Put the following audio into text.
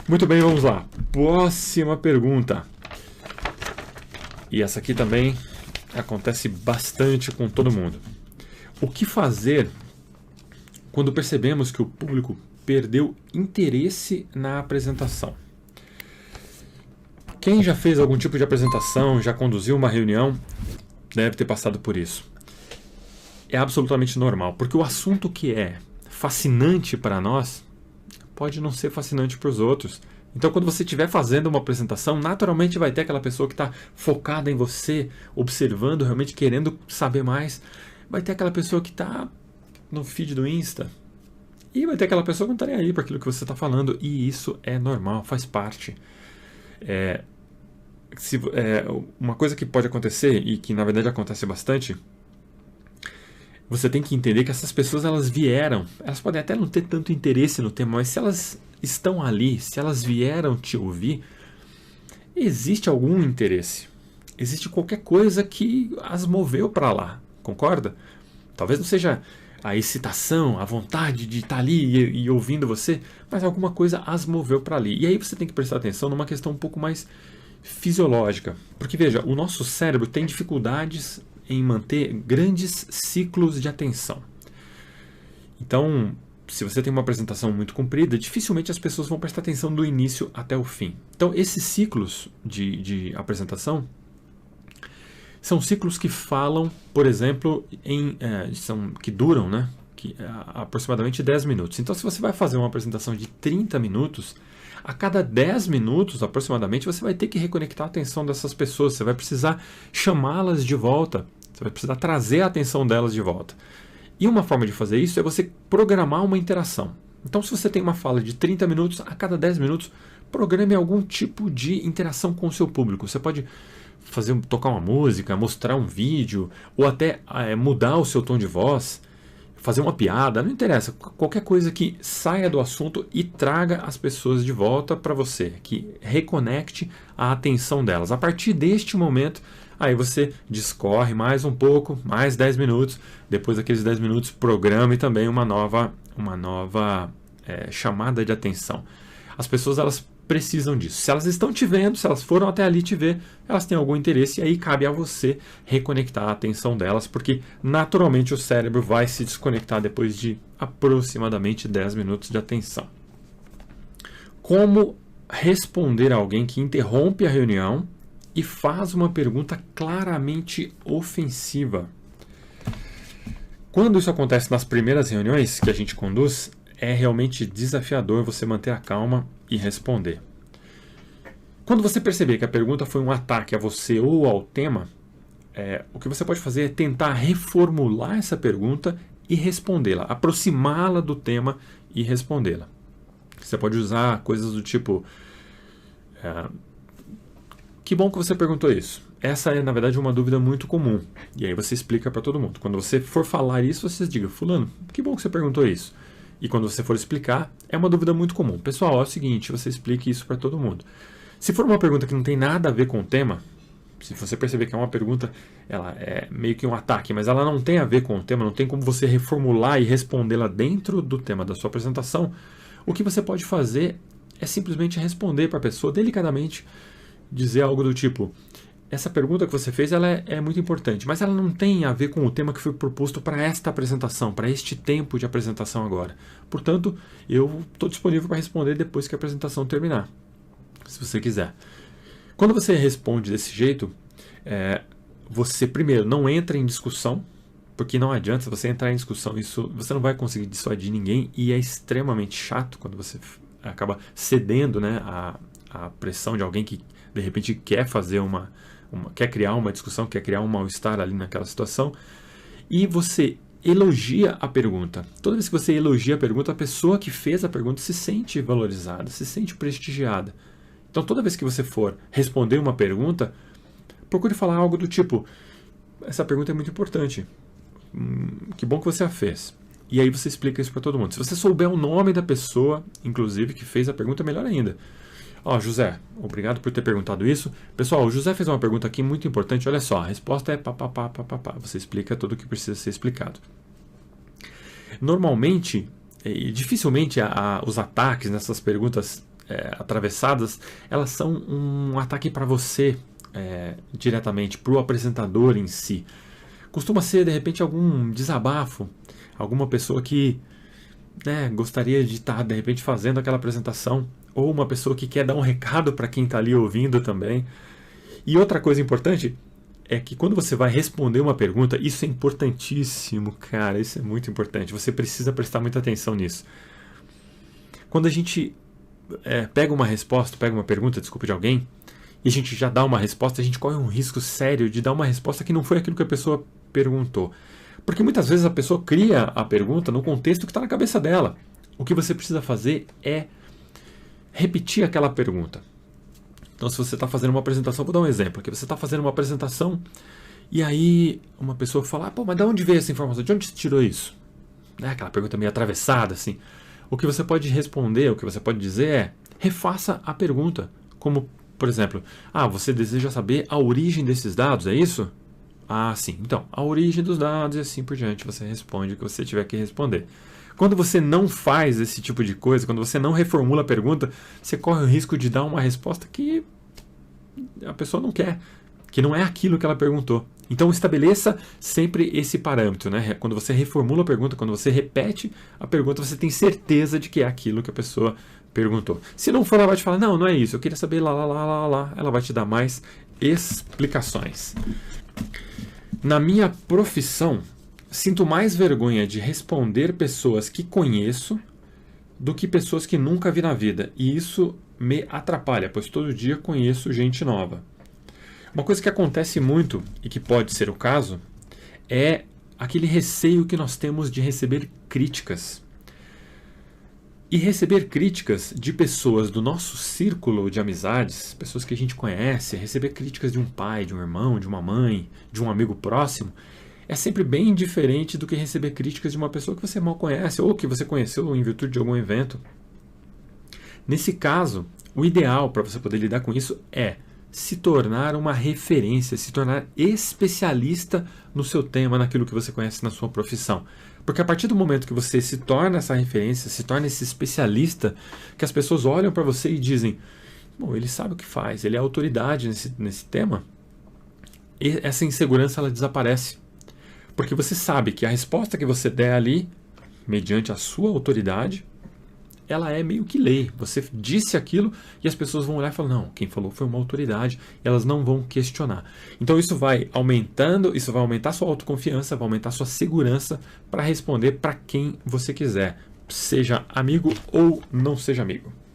Muito bem, vamos lá. Próxima pergunta. E essa aqui também acontece bastante com todo mundo. O que fazer quando percebemos que o público perdeu interesse na apresentação? Quem já fez algum tipo de apresentação, já conduziu uma reunião, deve ter passado por isso. É absolutamente normal, porque o assunto que é fascinante para nós pode não ser fascinante para os outros. Então, quando você estiver fazendo uma apresentação, naturalmente vai ter aquela pessoa que está focada em você, observando, realmente querendo saber mais. Vai ter aquela pessoa que está no feed do Insta. E vai ter aquela pessoa que não está nem aí para aquilo que você está falando. E isso é normal, faz parte. Uma coisa que pode acontecer, e que na verdade acontece bastante, você tem que entender que essas pessoas elas podem até não ter tanto interesse no tema, mas se elas estão ali, se elas vieram te ouvir, existe algum interesse. Existe qualquer coisa que as moveu para lá, concorda? Talvez não seja a excitação, a vontade de estar ali e ouvindo você, mas alguma coisa as moveu para ali. E aí você tem que prestar atenção numa questão um pouco mais fisiológica. Porque veja, o nosso cérebro tem dificuldades em manter grandes ciclos de atenção. Então, se você tem uma apresentação muito comprida, dificilmente as pessoas vão prestar atenção do início até o fim. Então, esses ciclos de apresentação são ciclos que falam, por exemplo, que duram, né, aproximadamente 10 minutos. Então, se você vai fazer uma apresentação de 30 minutos, a cada 10 minutos, aproximadamente, você vai ter que reconectar a atenção dessas pessoas. Você vai precisar chamá-las de volta. Você vai precisar trazer a atenção delas de volta. E uma forma de fazer isso é você programar uma interação. Então, se você tem uma fala de 30 minutos, a cada 10 minutos, programe algum tipo de interação com o seu público. Você pode tocar uma música, mostrar um vídeo, ou até mudar o seu tom de voz, fazer uma piada, não interessa, qualquer coisa que saia do assunto e traga as pessoas de volta para você, que reconecte a atenção delas. A partir deste momento, aí você discorre mais um pouco, mais 10 minutos, depois daqueles 10 minutos, programe também uma nova chamada de atenção. As pessoas elas precisam disso. Se elas estão te vendo, se elas foram até ali te ver, elas têm algum interesse e aí cabe a você reconectar a atenção delas, porque naturalmente o cérebro vai se desconectar depois de aproximadamente 10 minutos de atenção. Como responder a alguém que interrompe a reunião e faz uma pergunta claramente ofensiva? Quando isso acontece nas primeiras reuniões que a gente conduz, é realmente desafiador você manter a calma e responder. Quando você perceber que a pergunta foi um ataque a você ou ao tema, o que você pode fazer é tentar reformular essa pergunta e respondê-la, aproximá-la do tema e respondê-la. Você pode usar coisas do tipo: que bom que você perguntou isso. Essa é, na verdade, uma dúvida muito comum. E aí você explica para todo mundo. Quando você for falar isso, você diga: fulano, que bom que você perguntou isso. E quando você for explicar, é uma dúvida muito comum. Pessoal, é o seguinte, você explique isso para todo mundo. Se for uma pergunta que não tem nada a ver com o tema, se você perceber que é uma pergunta, ela é meio que um ataque, mas ela não tem a ver com o tema, não tem como você reformular e respondê-la dentro do tema da sua apresentação, o que você pode fazer é simplesmente responder para a pessoa delicadamente, dizer algo do tipo: essa pergunta que você fez ela é muito importante, mas ela não tem a ver com o tema que foi proposto para esta apresentação, para este tempo de apresentação agora. Portanto, eu estou disponível para responder depois que a apresentação terminar, se você quiser. Quando você responde desse jeito, você primeiro não entra em discussão, porque não adianta você entrar em discussão, você não vai conseguir dissuadir ninguém e é extremamente chato quando você acaba cedendo, né, à pressão de alguém que de repente quer fazer quer criar uma discussão, quer criar um mal-estar ali naquela situação, e você elogia a pergunta. Toda vez que você elogia a pergunta, a pessoa que fez a pergunta se sente valorizada, se sente prestigiada. Então, toda vez que você for responder uma pergunta, procure falar algo do tipo: essa pergunta é muito importante, que bom que você a fez. E aí você explica isso para todo mundo. Se você souber o nome da pessoa, inclusive, que fez a pergunta, melhor ainda. José, obrigado por ter perguntado isso. Pessoal, o José fez uma pergunta aqui muito importante. Olha só, a resposta é papapá, papapá. Você explica tudo o que precisa ser explicado. Normalmente, e dificilmente os ataques nessas perguntas atravessadas, elas são um ataque para você diretamente, para o apresentador em si. Costuma ser, de repente, algum desabafo, alguma pessoa que gostaria de estar, de repente, fazendo aquela apresentação, ou uma pessoa que quer dar um recado para quem está ali ouvindo também. E outra coisa importante é que quando você vai responder uma pergunta, isso é importantíssimo, cara, isso é muito importante. Você precisa prestar muita atenção nisso. Quando a gente pega uma resposta, pega uma pergunta, desculpa, de alguém, e a gente já dá uma resposta, a gente corre um risco sério de dar uma resposta que não foi aquilo que a pessoa perguntou. Porque muitas vezes a pessoa cria a pergunta no contexto que está na cabeça dela. O que você precisa fazer é repetir aquela pergunta. Então, se você está fazendo uma apresentação, vou dar um exemplo aqui. Você está fazendo uma apresentação e aí uma pessoa fala, pô, mas de onde veio essa informação? De onde você tirou isso? Aquela pergunta meio atravessada, assim. O que você pode responder, o que você pode dizer é, refaça a pergunta. Como, por exemplo, você deseja saber a origem desses dados, é isso? Sim. Então, a origem dos dados e assim por diante. Você responde o que você tiver que responder. Quando você não faz esse tipo de coisa, quando você não reformula a pergunta, você corre o risco de dar uma resposta que a pessoa não quer, que não é aquilo que ela perguntou. Então estabeleça sempre esse parâmetro, né? Quando você reformula a pergunta, quando você repete a pergunta, você tem certeza de que é aquilo que a pessoa perguntou. Se não for, ela vai te falar, não é isso, eu queria saber lá. Ela vai te dar mais explicações. Na minha profissão, sinto mais vergonha de responder pessoas que conheço do que pessoas que nunca vi na vida. E isso me atrapalha, pois todo dia conheço gente nova. Uma coisa que acontece muito, e que pode ser o caso, é aquele receio que nós temos de receber críticas. E receber críticas de pessoas do nosso círculo de amizades, pessoas que a gente conhece, receber críticas de um pai, de um irmão, de uma mãe, de um amigo próximo, é sempre bem diferente do que receber críticas de uma pessoa que você mal conhece ou que você conheceu em virtude de algum evento. Nesse caso, o ideal para você poder lidar com isso é se tornar uma referência, se tornar especialista no seu tema, naquilo que você conhece na sua profissão. Porque a partir do momento que você se torna essa referência, se torna esse especialista, que as pessoas olham para você e dizem, bom, ele sabe o que faz, ele é autoridade nesse tema, e essa insegurança ela desaparece. Porque você sabe que a resposta que você der ali, mediante a sua autoridade, ela é meio que lei. Você disse aquilo e as pessoas vão olhar e falar, não, quem falou foi uma autoridade, e elas não vão questionar. Então isso vai aumentando, isso vai aumentar sua autoconfiança, vai aumentar sua segurança para responder para quem você quiser, seja amigo ou não seja amigo.